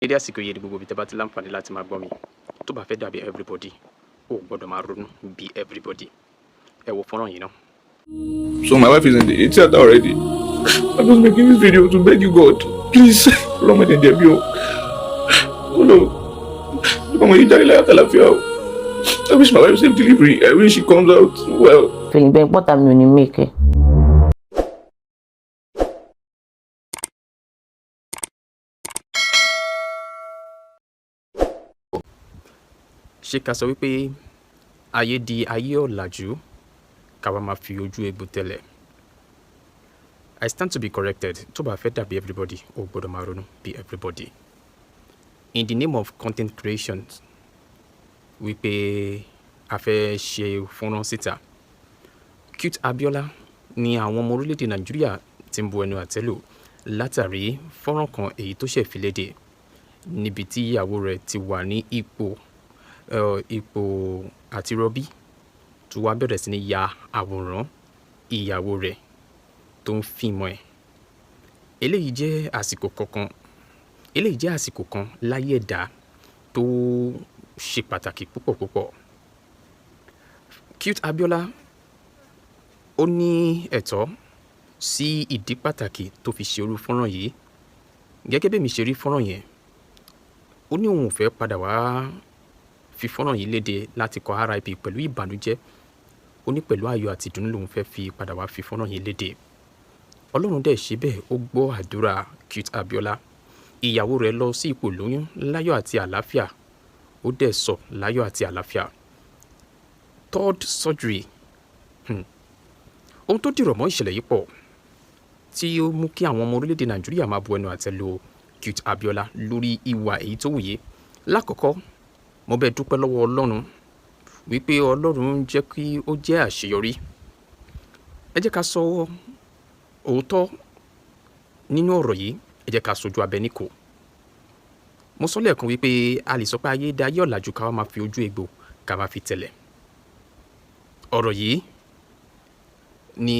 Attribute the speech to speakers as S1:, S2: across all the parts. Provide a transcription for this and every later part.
S1: Dédé àsìkò yìí ni gbogbo ibi tẹ́ bá ti láǹfààní láti máa gbọ́ mi. Tó bá fẹ́ dàbí everybody, o ò gbọ́dọ̀ máa ronú bí everybody. Ẹ wo fọ́nrán yìí náà.
S2: So my wife is in the theater already. I'm just making this video to beg you God, please. Ọlọ́mọ ẹ̀dẹ̀ jẹ̀bi o. Ọmọ yìí jáde láyà kàlàfíà o. I wish my wife safe delivery. I wish she comes out well.
S3: Fẹ̀yìn bẹ́ẹ̀ pọ́tà mi ò ní make ẹ̀.
S1: Ṣé ká sọ wípé ayé di ayé ọ̀làjú ká wá máa fi ojú egbò tẹ́lẹ̀? I stand to be corrected. Tó bá fẹ́ dàbí everybody, o ò gbọ́dọ̀ máa ronú bí everybody. In the name of content creation, wípé a fẹ́ ṣe fọ́nrán síta. Cute Abiola ni àwọn ọmọ orílẹ̀-èdè Nàìjíríà ti ń bu ẹnu àtẹ́ lù látàrí fọ́nrán kan èyí tó ṣẹ̀ fi léde níbi tí ìyàwó rẹ̀ ti wà ní ipò àti rọbí tó wá bẹ̀rẹ̀ sí ní ya àwòrán ìyàwó rẹ̀ tó ń fìmọ̀ ẹ̀. Eléyìí jẹ́ àsìkò kan láyé ẹ̀dá tó ṣe pàtàkì púpọ̀ púpọ̀. Cute Abiola ó ní ẹ̀tọ́ sí ìdí pàtàkì tó fi ṣe irú fọ́nrán yìí. Gẹ́gẹ́ bí mi ṣe rí fọ́nrán yẹn, ó ní òun ò fẹ́ padà wá fi fọ́nrán yìí léde láti kọ RIP pẹ̀lú ìbànújẹ́. Ó ní pẹ̀lú ayọ̀ àti ìdùnnú lòun fẹ́ fi padà wá fi fọ́nrán yìí léde. Ọlọ́run dẹ̀ ṣe bẹ́ẹ̀, ó gbọ́ àdúrà Cute Abiola. Ìyàwó rẹ̀ lọ sí ipò lóyún láyọ̀ àti àlàáfíà, ó dẹ̀ sọ láyọ̀ àti àlàáfíà. Third surgery. Ohun tó dìrọ̀ mọ́ ìṣẹ̀lẹ̀ yìí pọ̀ tí ó mú kí àwọn ọmọ orílẹ̀-èdè Nàìjíríà máa bu ẹnu àtẹ́ lu Cute Abiola lórí ìwà èyí tó wù yé. Lákọ̀ọ́kọ́, mo bẹ̀ dúpẹ́ lọ́wọ́ Ọlọ́run wípé Ọlọ́run jẹ́ kí ó jẹ́ àṣeyọrí. Ẹ jẹ́ ká sọ òótọ́ nínú ọ̀rọ̀ yìí, ẹ jẹ́ ká sojú abẹ níkò. Mo sọ lẹ́ẹ̀kan wípé a lè sọ pé ayé dá ayé ọ̀làjú ká wá máa fi ojú egbò ká máa fi tẹ̀lẹ̀. Ọ̀rọ̀ yìí ni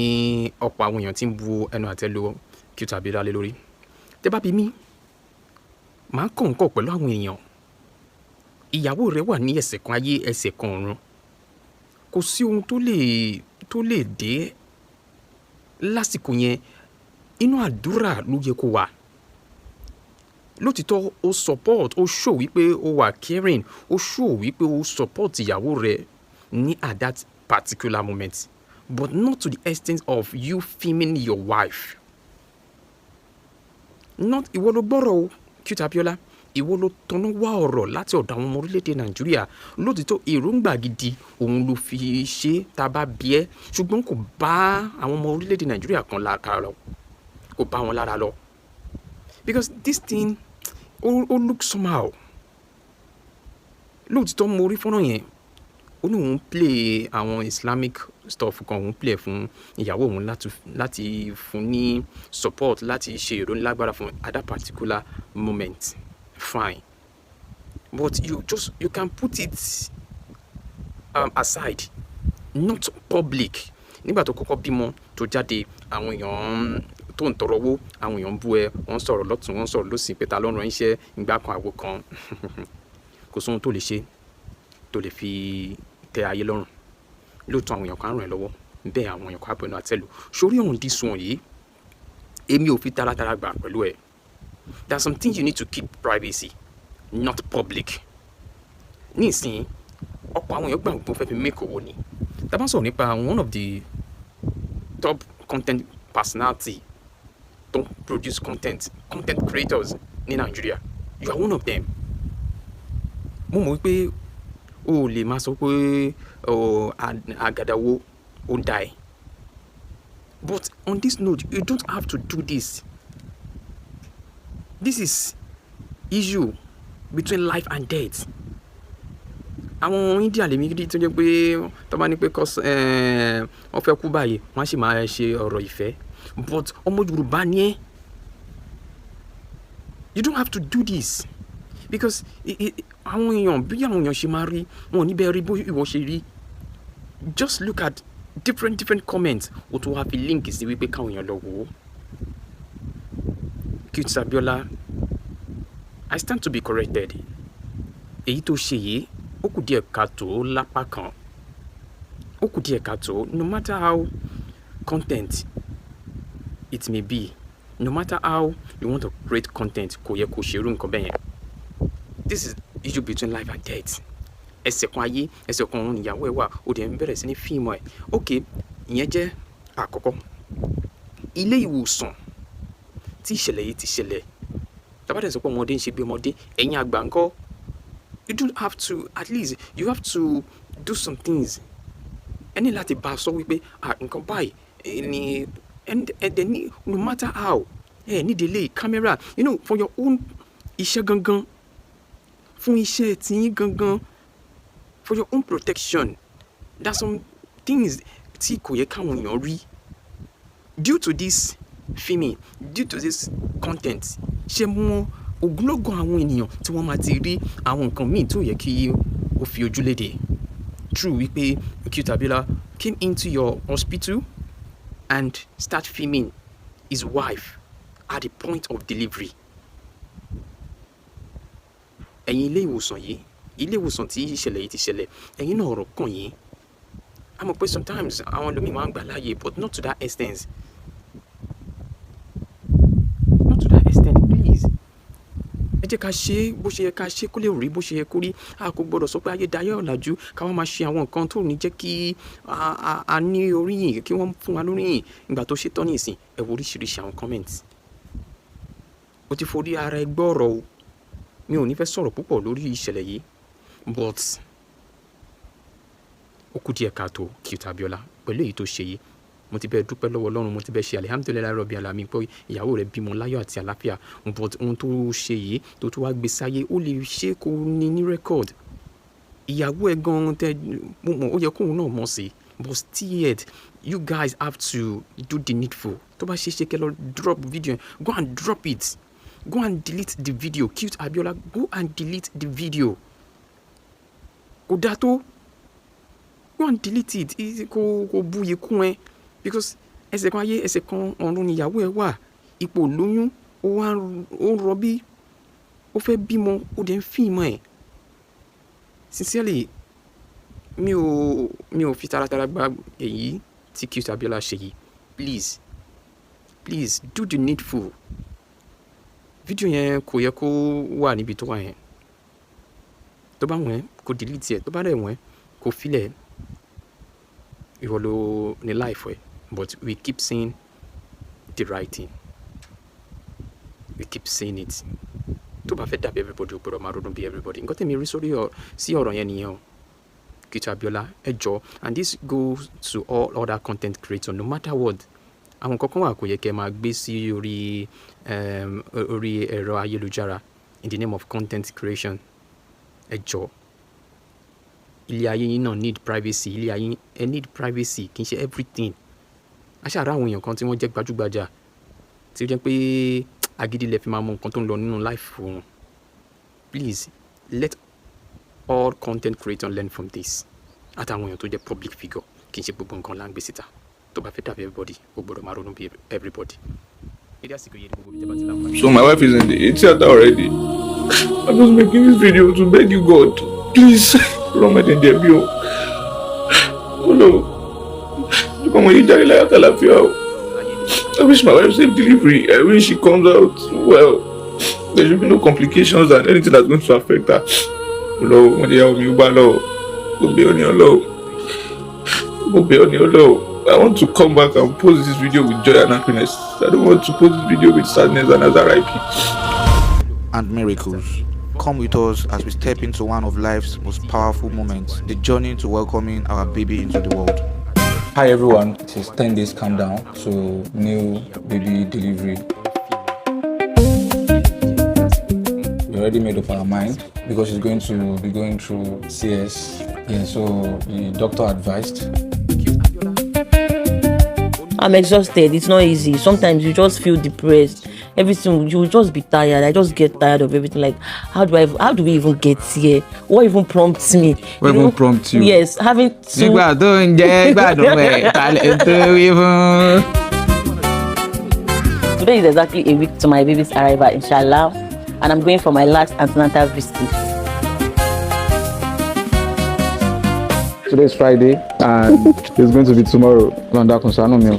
S1: ọ̀pọ̀ àwọn èèyàn tí ń bu ẹnu àtẹ́ lu Cute Abiola lé lórí. Tẹ́ bá bi mí, màá kọ̀ǹkọ̀ pẹ̀lú àwọn èèyàn. Ìyàwó rẹ̀ wà ní ẹsẹ̀ kan ayé ẹsẹ̀ kan ọ̀run. Kò sí ohun tó lè dé lásìkò yẹn. Inú àdúrà ló yẹ kó wà. Lótìtọ́ ó support, ó show wípé ó wà caring, ó show wípé ó support ìyàwó rẹ̀ ní at that particular moment, but not to the extent of you filming your wife. Not ìwọ ló gbọ́rọ̀ o, Cute Abiola. Ìwọ ló tọ́nà wá ọ̀rọ̀ láti ọ̀dọ̀ àwọn ọmọ orílẹ̀-èdè Nàìjíríà. Lótìtọ́ èròǹgbà gidi òun ló fi ṣe tá a bá bí ẹ́, ṣùgbọ́n kò bá àwọn ọmọ orílẹ̀-èdè Nàìjíríà kan lára lọ. Kò bá wọn lára lọ. Because this thing ó look somehow. Lótìtọ́ mo rí fọ́nrán yẹn. Ó ní òun play àwọn Islamic stuff kan, òun play fún ìyàwó òun láti fún ní support, láti ṣe ìrónilágbára fún at that particular moment. Fine, but you can put it aside, not public. Nígbà tó kọ́kọ́ bímọ tó jáde, àwọn èèyàn tó ń tọrọ owó, àwọn èèyàn ń bú ẹ, wọ́n sọ̀rọ̀ lọ́tùn, wọ́n sọ̀rọ̀ lósì pé ta ló rán iṣẹ́ ìgbà kan àwo kan. Kò sóhun tó lè ṣe tó lè fi tẹ́ ayé lọ́rùn. Lóòótọ́ àwọn èèyàn kan ràn ẹ́ lọ́wọ́, bẹ́ẹ̀ àwọn èèyàn kan á bu ẹnu àtẹ́ lù. Sórí ọ̀hún dísùn yìí, èmi ò fi taratara gbà pẹ̀lú ẹ̀. There are some things you need to keep privacy, not public. Nísìnyí, ọ̀pọ̀ àwọn èèyàn gbàgbọ́ fẹ́ fi make owó ni. Tá bá sọ̀rọ̀ nípa one of the top content personality tó produce content creators ní Nigeria, you are one of them. Mo mọ̀ wípé o lè máa sọ pé àgàdàwó ó ń da ẹ̀. But on this note, you don't have to do this. This is issue between life and death. Àwọn India lèmi rí tó jẹ́ pé tó bá ní pé wọ́n fẹ́ kú báyìí, wọ́n á sì máa ṣe ọ̀rọ̀ ìfẹ́. But ọmọ Yorùbá ni ẹ́. You don't have to do this. Because àwọn èèyàn bí àwọn èèyàn ṣe máa rí, wọn ò ní bẹ́ẹ̀ rí bó ìwọ ṣe rí. Just look at different comments. O tó wá fi link sí wípé káwọn èèyàn lọ wò ó. Cute Abiola I stand to be corrected. Èyí tó ṣe yìí ó kù díẹ̀ káàtó lápá kan. Ó kù díẹ̀ káàtó, no matter how content it may be, no matter how you want to create content, kò yẹ kó ṣerú nǹkan bẹ́ẹ̀ yẹn. This is issue between life and death. Ẹsẹ̀ kan ayé, ẹsẹ̀ kan ọ̀run ìyàwó ẹ̀ wà, ó dẹ̀ ń bẹ̀rẹ̀ sí ní fíìmù ẹ̀. Ok, ìyẹn jẹ́ àkọ́kọ́. Ilé ìwòsàn tí ìṣẹ̀lẹ̀ yìí ti ṣẹlẹ̀, tàbá dẹ̀ sọ pé ọmọdé ń ṣe bí ọmọdé, ẹ̀yin àgbà ńkọ́? You don't have to, at least you have to do some things. Ẹ ní láti bá a sọ wípé nǹkan báyìí ni ẹ̀dẹ̀ ní, no matter how, ní delay camera, you know, for your own iṣẹ́ gangan, fún iṣẹ́ tiyín gangan, for your own protection. There's some things tí kò yẹ káwọn èèyàn rí. Due to this filming, due to this content, ṣe mọ ogunlọ́gọ̀ àwọn ènìyàn tí wọ́n máa ti rí àwọn nǹkan míì tó yẹ kí ó fi ojú léde. True wípé Cute Abiola came into your hospital and start filming his wife at the point of delivery. Ẹ̀yin ilé ìwòsàn yìí, ilé ìwòsàn tí ìṣẹ̀lẹ̀ yìí ti ṣẹlẹ̀, ẹ̀yin náà ọ̀rọ̀ kàn yín. A mọ̀ pé sometimes àwọn ẹlòmíì máa ń gbà láàyè, but not to that extent. Not to that extent, please. Ẹ jẹ́ ká ṣe bó ṣe yẹ ká ṣe kó lè rí bó ṣe yẹ kó rí. A kò gbọdọ̀ sọ pé ayé dayé ọ̀làjú ká wá máa ṣe àwọn nǹkan tó ní jẹ́ kí a ní oríyìn, kí wọ́n fún wa lóríyìn. Ìgbà tó ṣe tán ní ìsìn, ẹ wo oríṣiríṣi àwọn comments. O ti forí ara ẹ gbọ́ ọ̀rọ̀ o. Mi ò ní fẹ́ sọ̀rọ̀ púpọ̀ lórí ìṣẹ̀lẹ̀ yìí, but ó kù díẹ̀ káàtó Cute Abiola pẹ̀lú èyí tó ṣe yìí. Mo ti bẹ́ẹ̀ dúpẹ́ lọ́wọ́ Ọlọ́run, mo ti bẹ́ẹ̀ ṣe alihamudulilayi rabbil alamin pé ìyàwó rẹ̀ bímọ láyọ̀ àti àlàáfíà, but ohun tó ṣe yìí tó tún wá gbé sáyé ó lè ṣe kó ní record. Ìyàwó ẹ̀ gan-an tẹ́ mo mọ̀ ó yẹ kóun náà mọ̀ sí, but still you guys have to do the needful. Tó bá ṣe é ṣe kẹ́ lọ drop video, go and drop it. Go and delete the video. Cute Abiola, go and delete the video. Kò dáa tó. Go and delete it. Kò buyì kún ẹ. Because ẹsẹ̀ kan ayé, ẹsẹ̀ kan ọ̀run ni ìyàwó ẹ wà. Ipò lóyún, ó ń rọbí, ó fẹ́ bímọ, ó dẹ̀ ń fíìmù ẹ̀. Sincerely, mi ò fi taratara gba èyí tí Cute Abiola ṣe yìí. Please do the needful. Fídíò yẹn kò yẹ kó wà níbi tó wà yẹn. Tó bá wọ̀n ẹ́ kó delete ẹ̀, tó bá dẹ̀ wọ̀n ẹ́ kó filẹ̀. Ìwọ ló ní life ẹ̀, but we keep saying the right thing. We keep saying it. Tó bá fẹ́ dàbí everybody, ó gbọ́dọ̀ máa ronú bí everybody. Nǹkan tẹ̀mí rí sí ọ̀rọ̀ yẹn nìyẹn o. Cute Abiola, ẹ jọ̀ọ́, and this goes to all other content creators, no matter what. Àwọn kankan wà kò yẹ kẹ́ máa gbé sí orí ẹ̀rọ ayélujára in the name of content creation. Ẹ jọ̀ọ́, ilé ayé yín náà need privacy. Ilé ayé ẹ need privacy, kì í ṣe everything. Aṣáára àwọn èèyàn kan tí wọ́n jẹ́ gbajúgbajà tí ó jẹ́ pé agídí lẹ fi máa mọ nǹkan tó ń lọ nínú life wọn. Please let all content creators learn from this. Àtàwọn èèyàn tó jẹ́ public figure, kì í ṣe gbogbo nǹkan là ń gbé síta. Tó bá fẹ́ dàbí everybody, ó gbọ́dọ̀ máa ronú bí everybody.
S2: So my wife is in the theater already. I'm just making this video to beg you, God, please, don't let them be. Oh no, look how you die like I wish my wife safe delivery. I wish she comes out well. There should be no complications and anything that's going to affect her. Hello, when you have me, go be on your low. Go be on your low. I want to come back and post this video with joy and happiness. I don't want to post this video with sadness and as RIP.
S4: And miracles. Come with us as we step into one of life's most powerful moments, the journey to welcoming our baby into the world.
S5: Hi everyone, it is 10 days countdown to new baby delivery. We already made up our mind because she's going to be going through CS. Yeah, so the doctor advised.
S3: I'm exhausted. It's not easy. Sometimes you just feel depressed. Everything, you will just be tired. I just get tired of everything. Like, how do we even get here? What even prompts me?
S6: What even prompts you?
S3: Yes, having to. Today is exactly a week to my baby's arrival, inshallah. and I'm going for my last antenatal visit.
S5: Today is Friday and it's going to be tomorrow. Lọ́n dákun ṣàánú mi o.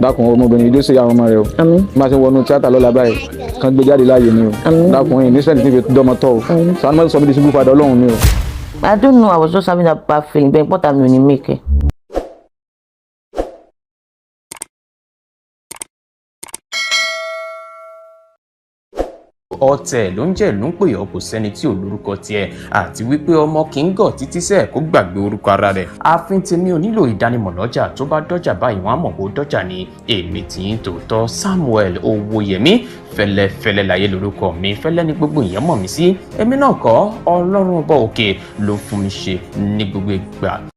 S5: Dákun ọmọbìnrin yìí ló ṣe àwọn ọmọ rẹ o.
S3: Àmín.
S5: Má ṣe wọnú tíátà lọ́la báyìí. Kan gbé jáde láàyè ni o.
S3: Àmín.
S5: Dákun yìí ní sẹ́ni tí fi dọ́mọ tọ́ o. Ṣàánú mọ́tò sọ mí di single father Ọlọ́run mi o.
S3: I don't know, I was just having that bad feeling, but what I'm going to make it.
S1: ọ̀tẹ̀ ló ń jẹ́ ló ń pè ọ́ kò sẹ́ni tí ò lórúkọ tiẹ̀ àti wípé ọmọ kì í gọ̀ títí sẹ́ẹ̀ kó gbàgbé orúkọ ara rẹ̀. ààfin tèmi ò nílò ìdánimọ̀ lọ́jà tó bá dọ́jà báyìí wọ́n á mọ̀ kó dọ́jà ni èmi tí ń tòótọ́ Samuel Owóyẹmí fẹ́lẹ́fẹ́lẹ́ láyé lórúkọ mi fẹ́lẹ́ ní gbogbo ìyẹn mọ̀ mí sí èmi náà kọ́ Ọlọ́run ọba òkè ló fún mi ṣe ní gbogbo ìgbà.